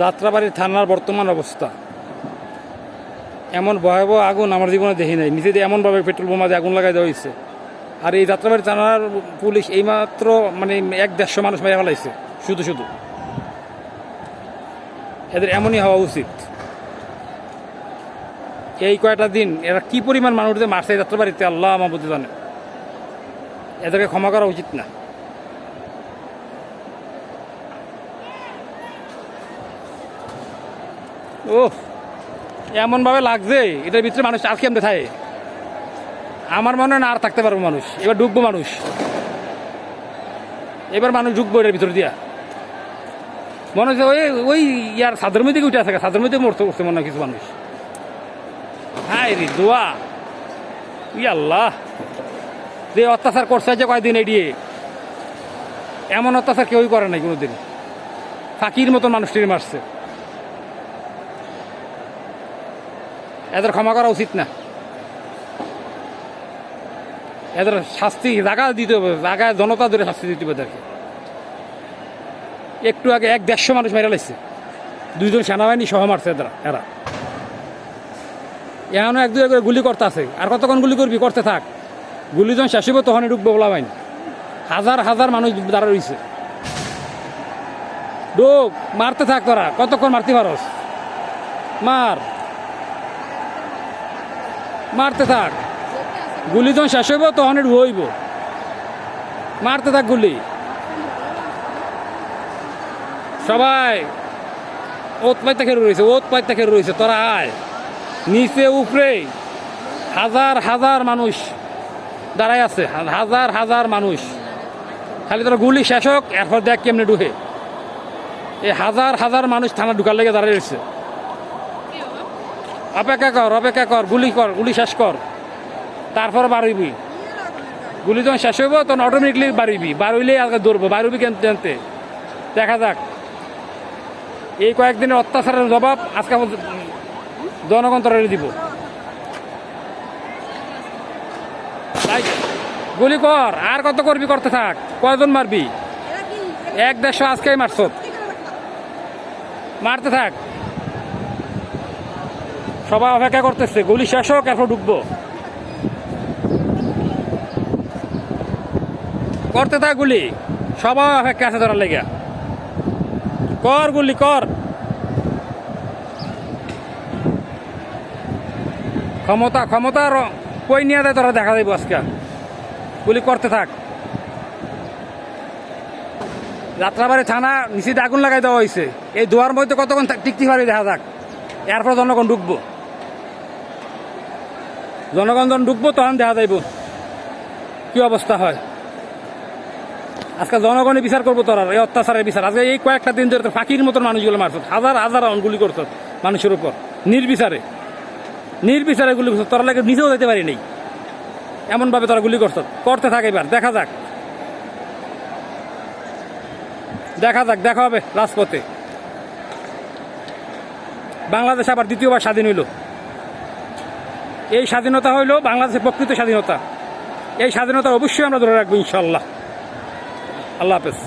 যাত্রাবাড়ি থানার বর্তমান অবস্থা, এমন ভয়াবহ আগুন আমার জীবনে দেখি নাই। নিচে দিয়ে এমনভাবে পেট্রোল বোমা দিয়ে আগুন লাগাই দেওয়া হয়েছে। আর এই যাত্রাবাড়ি থানার পুলিশ এইমাত্র 1-150 মানুষ মেরে ফেলাইছে শুধু শুধু। এদের এমনই হওয়া উচিত। এই কয়টা দিন এরা কি পরিমাণ মানুষদের মারছে এই যাত্রাবাড়িতে আল্লাহ মাহবুদ জানে। এদেরকে ক্ষমা করা উচিত না। ওহ, এমনভাবে লাগছে এটার ভিতরে মানুষ আর কেমন থাকে। আমার মনে হয় না আর থাকতে পারবো মানুষ। এবার ঢুকবো মানুষ, এবার মানুষ ঢুকবো এটার ভিতর দিয়া। মনে হচ্ছে ওই ওই ইয়ার সাদের মধ্যে উঠে থাকে, সাদের মধ্যে মরতে করছে মনে হয় কিছু মানুষ। হ্যাঁ রে দোয়া, আল্লাহ যে অত্যাচার করছে যে কয়েকদিন এড়িয়ে, এমন অত্যাচার কেউই করে নাই কোনোদিন। ফাঁকির মতন মানুষটির মারছে। এদের ক্ষমা করা উচিত না। এদের শাস্তি জায়গা দিতে হবে, জায়গায় জনতা ধরে শাস্তি দিতে হবে এদেরকে। একটু আগে 1-150 মানুষ মেরে লাগছে, 2জন সেনাবাহিনী সহ মারছে এরা। এখনো 1-2 করে গুলি করতে আছে। আর কতক্ষণ গুলি করবি? করতে থাক। গুলি যখন শেষ হইব তখনই ঢুকবো বলা বাইন। হাজার হাজার মানুষ দাঁড়া রয়েছে। ঢোক, মারতে থাক। তোরা কতক্ষণ মারতে পারস? মারতে থাক। গুলি যখন শেষ হইব তখনই হইব। মারতে থাক গুলি। সবাই ওত পাইতে খেয়ে রয়েছে। তোরা আয়, নিচে উপরে হাজার হাজার মানুষ দাঁড়াই আছে, হাজার হাজার মানুষ। খালি তোরা গুলি শেষ হোক, এরপর দেখ কেমনে ঢুকে। এই হাজার হাজার মানুষ থানা ঢুকার লেগে দাঁড়িয়ে রয়েছে। অপেক্ষা কর, গুলি শেষ কর, তারপর বাড়িবি। গুলি যখন শেষ হইব তখন অটোমেটিকলি বাড়িবি। বাড়িলেই আজকে দৌড়বো। বাড়িবি জানতে দেখা যাক। এই কয়েকদিনের অত্যাচারের জবাব আজকে জনগণ তরে দিব। গুলি কর, আর কত করবি? করতে থাক। কয়জন মারবি? 1-150 আজকেই মারছ। মারতে থাক। সবাই অপেক্ষা করতেছে গুলি শেষ হোক, এরপর ঢুকবো। করতে থাক গুলি। সবাই অপেক্ষা আছে ধরার লেগে। কর গুলি কর। ক্ষমতা কই নিয়ে দেয় তোরা দেখা যাইব আজকে। গুলি করতে থাক। যাত্রাবাড়ি থানা নিচে আগুন লাগাই দেওয়া হয়েছে। এই দুয়ার মধ্যে কতক্ষণ টিকতে পারি দেখা যাক। এরপর জনগণ ঢুকবো। জনগণ যখন ঢুকবো তখন দেখা যাইব কি অবস্থা হয়। আজকে জনগণের বিচার করবো তোরা, এই অত্যাচারের বিচার। আজকে এই কয়েকটা দিন ধরে ফাঁকির মতন মানুষগুলো মারছ, হাজার হাজার গুলি করছ মানুষের উপর নির্বিচারে গুলি করছ। তোরা লাগে নিজেও যেতে পারি নেই, এমনভাবে তোরা গুলি করছ। করতে থাকে, এবার দেখা হবে রাজপথে। বাংলাদেশ আবার দ্বিতীয়বার স্বাধীন হইল। এই স্বাধীনতা হইল বাংলাদেশের প্রকৃত স্বাধীনতা। এই স্বাধীনতা অবশ্যই আমরা ধরে রাখবো ইনশাল্লাহ। আল্লাহ হাফেজ।